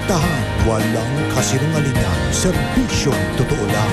Direktahan, walang kasinungalingan, serbisyong totoo lang.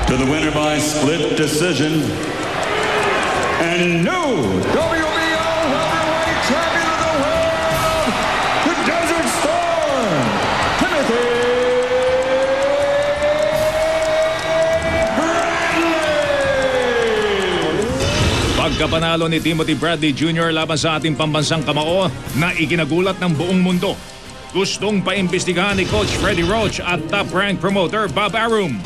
To the winner by split decision, and new WBO heavyweight champion of the world, the Desert Storm, Timothy Bradley! Pagkapanalo ni Timothy Bradley Jr. laban sa ating pambansang kamao na ikinagulat ng buong mundo, gustong paimbestigahan ni Coach Freddie Roach at top-ranked promoter Bob Arum.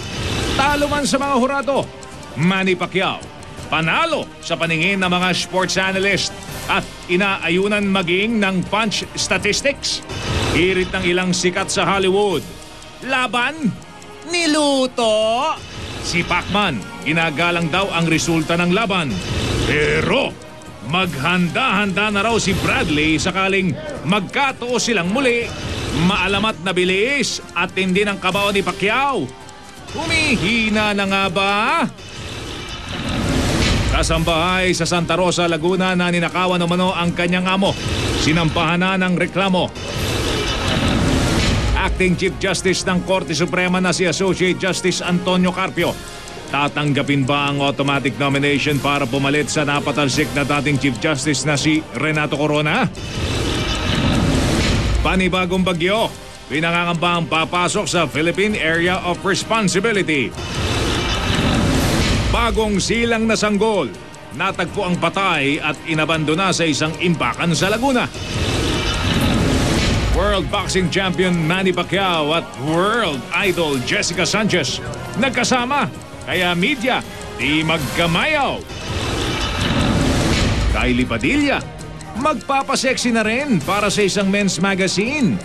Talo man sa mga hurado, Manny Pacquiao panalo sa paningin ng mga sports analyst at inaayunan maging ng punch statistics. Hirit ng ilang sikat sa Hollywood. Laban, niluto. Si Pacman, ginagalang daw ang resulta ng laban. Pero maghanda-handa na raw si Bradley sakaling magkatoo silang muli. Maalamat na bilis at hindi ng kabao ni Pacquiao. Humihina na nga ba? Kasambahay sa Santa Rosa, Laguna na ninakawan umano ang kanyang amo. Sinampahan na ng reklamo. Acting Chief Justice ng Korte Suprema na si Associate Justice Antonio Carpio. Tatanggapin ba ang automatic nomination para pumalit sa napatalsik na dating Chief Justice na si Renato Corona? Panibagong bagyo. Pinangangamba ang papasok sa Philippine Area of Responsibility. Bagong silang na sanggol. Natagpo ang patay at inabandona sa isang imbakan sa Laguna. World Boxing Champion Manny Pacquiao at World Idol Jessica Sanchez nagkasama. Kaya media, di magkamayaw. Kylie Padilla, magpapasexy na rin para sa isang men's magazine.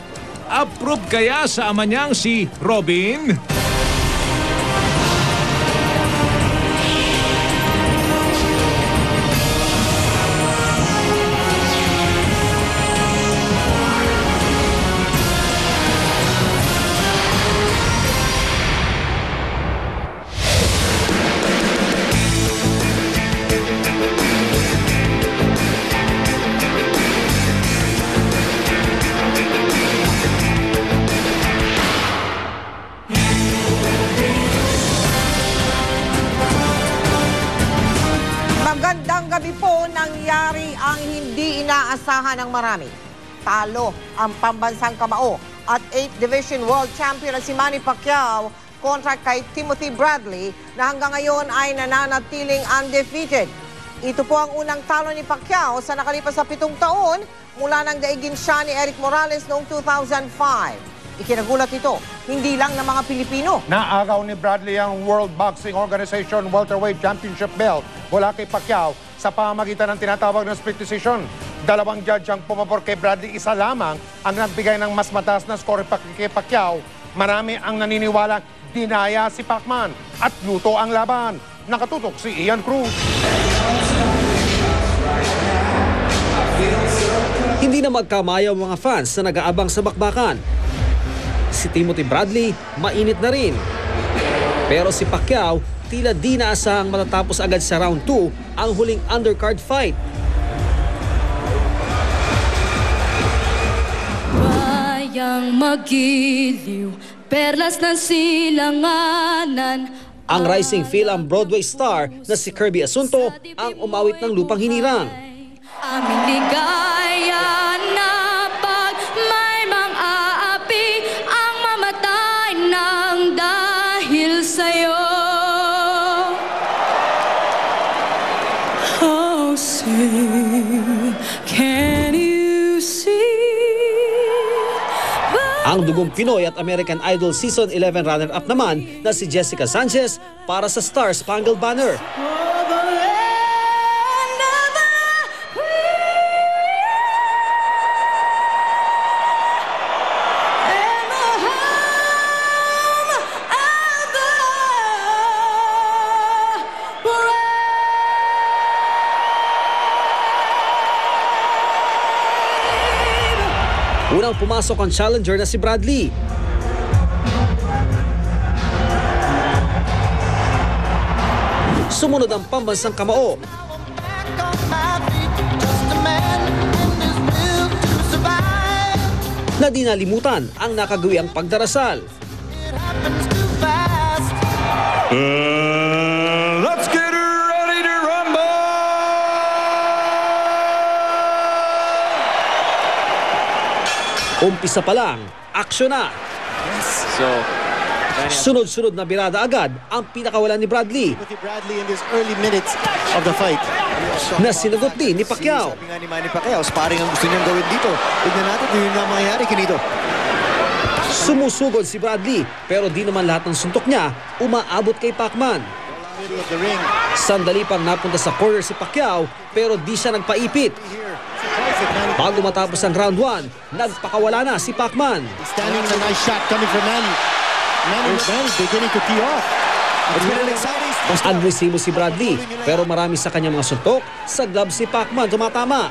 Approve kaya sa ama niyang si Robin? Gabi po nangyari ang hindi inaasahan ng marami. Talo ang pambansang kamao at 8th Division World Champion na si Manny Pacquiao kontra kay Timothy Bradley na hanggang ngayon ay nananatiling undefeated. Ito po ang unang talo ni Pacquiao sa nakalipas sa 7 taon mula nang daigin siya ni Eric Morales noong 2005. Ikinagulat ito, hindi lang ng mga Pilipino. Naagaw ni Bradley ang World Boxing Organization Welterweight Championship belt mula kay Pacquiao sa pamamagitan ng tinatawag na split decision. 2 judge ang pumabor kay Bradley, isa lamang ang nagbigay ng mas mataas na score kay Pacquiao. Marami ang naniniwalang dinaya si Pacman at luto ang laban. Nakatutok si Ian Cruz. Hindi na magkamayaw mga fans na nag-aabang sa bakbakan. Si Timothy Bradley, mainit na rin. Pero si Pacquiao, tila di naasahang matatapos agad sa round 2 ang huling undercard fight. Bayang magiliw, perlas ng silanganan. Ang rising film Broadway star na si Kirby Asunto ang umawit ng Lupang Hinirang. Aming ligaya na pag may mang-aapi ang mamatay ng dahil sa'yo. Oh, say, can you see? Ang dugong Pinoy at American Idol Season 11 runner-up naman na si Jessica Sanchez para sa Star Spangled Banner. Unang pumasok ang challenger na si Bradley. Sumunod ang pambansang kamao. Na di nalimutan ang nakagawiang pagdarasal. Let's get ready to rumble! Umpisa pa lang, aksyon na. Sunod-sunod na birada agad ang pinakawalan ni Bradley. Bradley in these early minutes of the fight. Na sinagot din ni Pacquiao. Sabi nga ni Manny Pacquiao, sparring ang gusto niyang gawin dito. Tignan natin kung yun nga mangyayari, Kinito. Sumusugod si Bradley pero di naman lahat ng suntok niya umaabot kay Pacman. Middle of the ring. Sandali pang napunta sa corner si Pacquiao pero di siya nagpaipit. Bago matapos ang round 1, nagpakawala na si Pacman. Standing with a nice shot coming from Manny. Manny beginning to tee off. It's been an exciting... Agresibo si Bradley pero marami sa kanyang mga suntok sa gloves si Pacman tumatama.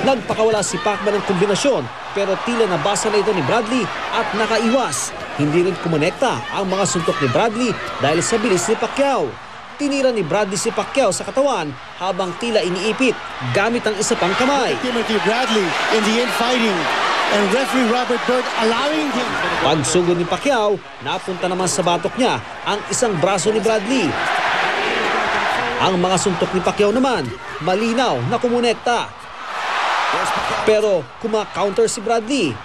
Nagpakawala si Pacman ng kombinasyon pero tila nabasa na ito ni Bradley at nakaiwas. Hindi rin kumonekta ang mga suntok ni Bradley dahil sa bilis ni Pacquiao. Tinira ni Bradley si Pacquiao sa katawan habang tila iniipit gamit ang isa pang kamay. Timothy Bradley in the infighting and referee Robert Byrd allowing him. Pagsugod ni Pacquiao, napunta naman sa batok niya ang isang braso ni Bradley. Ang mga suntok ni Pacquiao naman, malinaw na kumonekta. Pero kuma-counter si Bradley.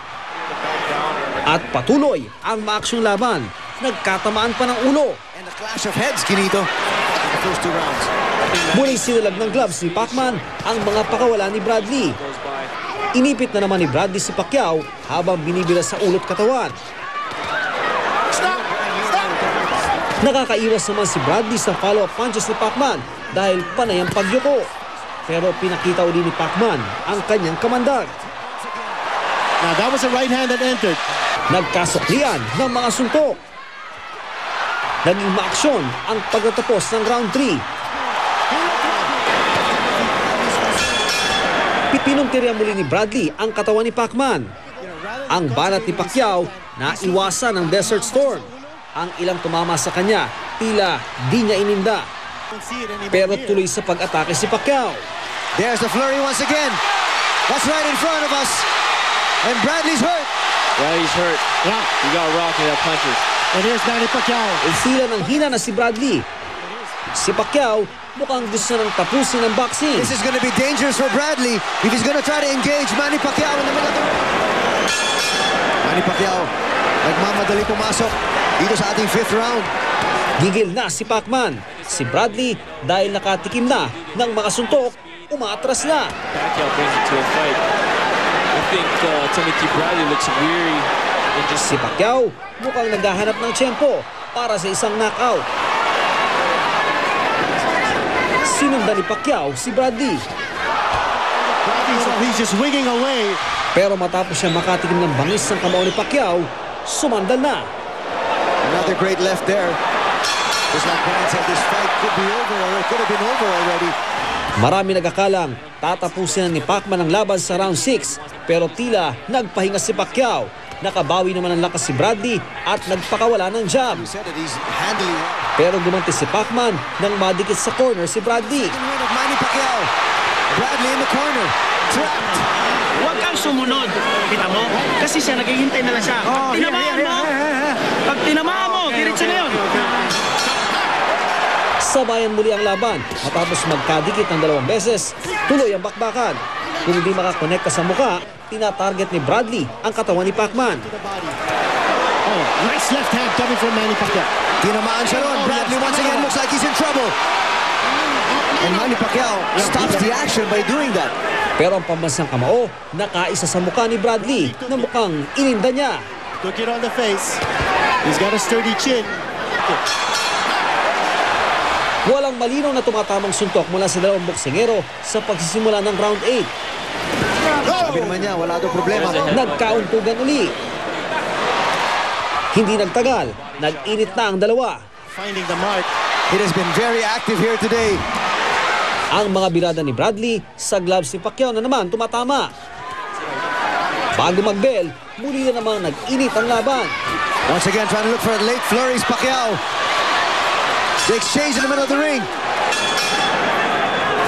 At patuloy ang maaksyong laban. Nagkatamaan pa ng ulo. And a clash of heads, Kinito. The first two rounds. Muling sinalag ng gloves ni Pacman ang mga pakawala ni Bradley. Inipit na naman ni Bradley si Pacquiao habang binibira sa ulot katawan. Nakakaiwas naman si Bradley sa follow-up punches ni Pacman dahil panay ang pagyuko. Pero pinakita uli ni Pacman ang kanyang kamandag. Now that was a right hand that entered. Nagkasuklian ng mga suntok. Naging maaksyon ang pagtatapos ng round 3. Pinuntirya muli ni Bradley ang katawan ni Pacman. Ang banat ni Pacquiao na iwasan ng Desert Storm. Ang ilang tumama sa kanya, tila di niya ininda. Pero tuloy sa pag-atake si Pacquiao. There's the flurry once again. That's right in front of us. And Bradley's hurt. Yeah, he's hurt. Yeah. He got rocked in that punches. And here's Manny Pacquiao. Tila ng hina na si Bradley. Si Pacquiao mukhang gusto nang tapusin ang boxing. This is going to be dangerous for Bradley if he's going to try to engage Manny Pacquiao in the middle of the ring. Manny Pacquiao nagmamadali pumasok dito sa ating 5th round. Gigil na si Pacman. Si Bradley dahil nakatikim na ng mga suntok, umaatras na. Pacquiao brings it to a fight. I think Timothy Bradley looks weary. Si Pacquiao mukhang naghahanap ng tiyempo para sa isang knockout. Sinundan ni Pacquiao si Bradley. He's just wigging away. Pero matapos siya makatikim ng bangis ng kamao ni Pacquiao, sumandal na. Another great left there. Just like Brian said, this fight could be over or it could have been over already. Marami nagakalang tatapusin ni Pacman ang laban sa round 6 pero tila nagpahinga si Pacquiao. Nakabawi naman ang lakas si Bradley at nagpakawala ng jab. Pero gumanti si Pacman nang madikit sa corner si Bradley. Manny Pacquiao. Bradley in the corner. Trapped. Huwag kang sumunod. Kita mo? Kasi siya naghihintay na lang siya. Pag tinamaan mo, diretso na yun. Sabayan muli ang laban. Matapos magkadikit ng 2 beses, tuloy ang bakbakan. Kung hindi makakonekta sa muka, tinatarget ni Bradley ang katawan ni Pacman. Oh, nice left hand coming from Manny Pacquiao. Tinamaan siya ron. Bradley once again looks like he's in trouble. And Manny Pacquiao stops the action by doing that. Pero ang pambansang kamao, nakaisa sa mukha ni Bradley na mukhang ininda niya. Took it on the face. He's got a sturdy chin. Walang malinaw na tumatamang suntok mula sa 2 boksingero sa pagsisimula ng round 8. Sabi naman niya, wala daw problema. Nagkauntugan uli. Hindi nagtagal, nag-init na ang dalawa. Finding the mark. It has been very active here today. Ang mga birada ni Bradley sa gloves ni Pacquiao na naman tumatama. Bago mag-bell, muli na namang nag-init ang laban. Once again, trying to look for late flurries, Pacquiao. The exchange in the middle of the ring.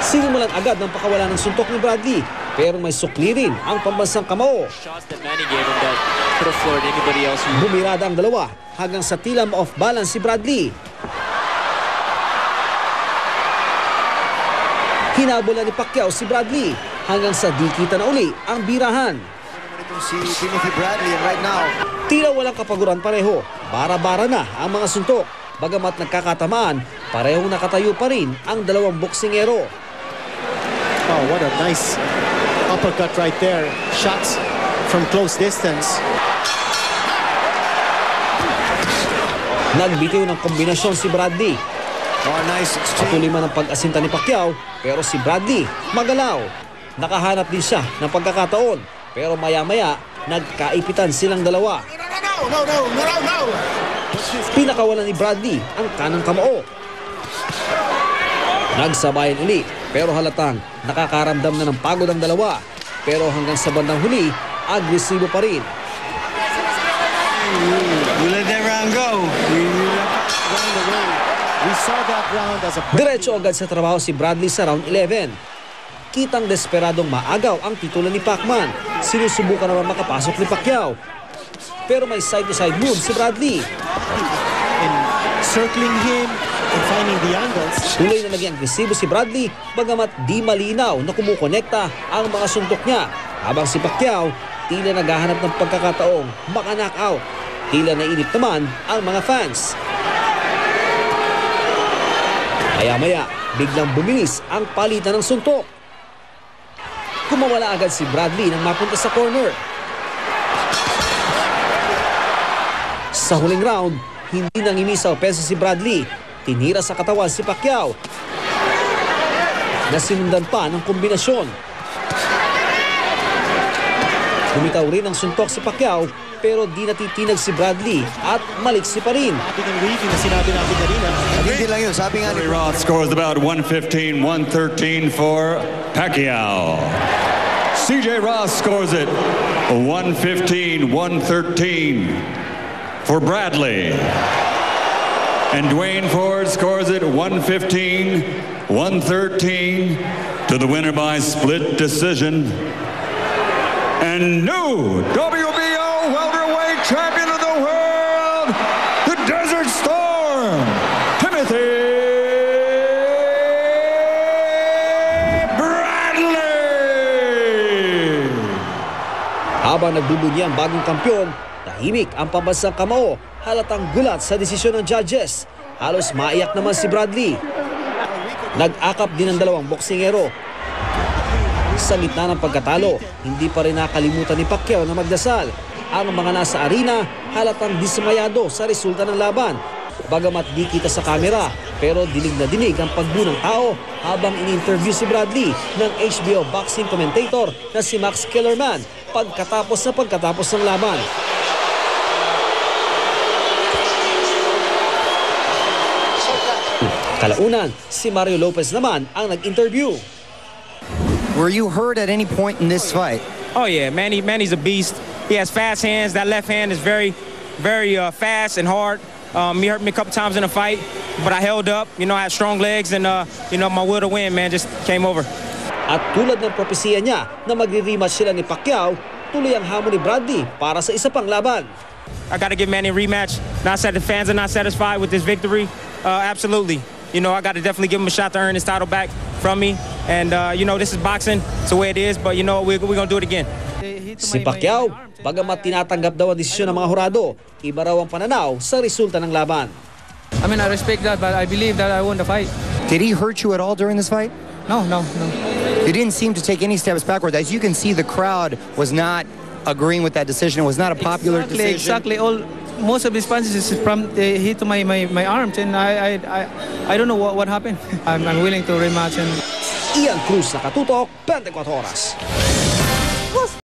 Sinimulan agad ng pakawala ng suntok ni Bradley, pero may sukli rin ang pambansang kamao. Shots that Manny gave him that could have floored anybody else. Bumirada ang dalawa hanggang sa tila ma-off balance si Bradley. Hinabola ni Pacquiao si Bradley hanggang sa di kita na uli ang birahan. Si Timothy Bradley right now. Tila walang kapaguran pareho. Bara-bara na ang mga suntok. Bagamat nagkakatamaan, parehong nakatayo pa rin ang dalawang boksingero. Oh, what a nice uppercut right there. Shots from close distance. Nagbitiw ng kombinasyon si Bradley. Oh, nice exchange. Patuloy man ang pag-asinta ni Pacquiao, pero si Bradley magalaw. Nakahanap din siya ng pagkakataon, pero maya-maya nagkaipitan silang dalawa. Pinakawalan ni Bradley ang kanang kamao. Nagsabayan uli, pero halatang nakakaramdam na ng pagod ang dalawa. Pero hanggang sa bandang huli, agresibo pa rin. We let that round go. We saw that round as a... Diretso agad sa trabaho si Bradley sa round 11. Kitang desperadong maagaw ang titulo ni Pacman. Sinusubukan naman makapasok ni Pacquiao. Pero may side-to-side move si Bradley. Circling him and finding the angles. Tuloy na naging agresibo si Bradley, bagamat di malinaw na kumukonekta ang mga suntok niya. Habang si Pacquiao, tila naghahanap ng pagkakataong maka-knockout. Tila nainip naman ang mga fans. Maya-maya, biglang bumilis ang palitan ng suntok. Kumawala agad si Bradley nang mapunta sa corner. Sa huling round, hindi nangimisaw peso si Bradley. Tinira sa katawan si Pacquiao. Nasinundan pa ng kombinasyon. Bumitaw rin ang suntok si Pacquiao, pero di natitinag si Bradley at maliksi pa rin. Hindi lang yun, sabi nga ni Roth scores about 115-113 for Pacquiao. CJ Roth scores it 115-113 for Bradley. And Dwayne Ford scores it 115-113 to the winner by split decision. And new WBO welterweight champion of the world, the Desert Storm, Timothy Bradley! Habang nagbubunyi ang bagong kampyon, tahimik ang pambansang kamao. Halatang gulat sa desisyon ng judges. Halos maiyak naman si Bradley. Nag-akap din ang dalawang boksingero. Sa gitna ng pagkatalo, hindi pa rin nakalimutan ni Pacquiao na magdasal. Ang mga nasa arena halatang dismayado sa resulta ng laban. Bagamat di kita sa kamera, pero dinig na dinig ang pagbuo ng tao habang in-interview si Bradley ng HBO boxing commentator na si Max Kellerman pagkatapos ng laban. Kalaunan, si Mario Lopez naman ang nag-interview. Were you hurt at any point in this fight? Oh yeah, Manny's a beast. He has fast hands. That left hand is very fast and hard. He hurt me a couple times in the fight, but I held up. You know, I had strong legs and my will to win, man, just came over. At tulad ng propesiya niya na magre-rematch sila ni Pacquiao, tuloy ang hamon ni Bradley para sa isa pang laban. I got to give Manny a rematch. Not said the fans are not satisfied with this victory. Absolutely. You know, I got to definitely give him a shot to earn his title back from me. And, this is boxing. It's the way it is. But, we're going to do it again. Si Pacquiao, bagamat tinatanggap daw ang desisyon ng mga hurado, iba raw ang pananaw sa resulta ng laban. I mean, I respect that, but I believe that I won the fight. Did he hurt you at all during this fight? No. He didn't seem to take any steps backwards. As you can see, the crowd was not agreeing with that decision. It was not a popular decision. Exactly. Most of these punches is from the hit to my arms, and I don't know what happened. I'm willing to rematch. And Ian Cruz, Nakatutok, 24 Oras.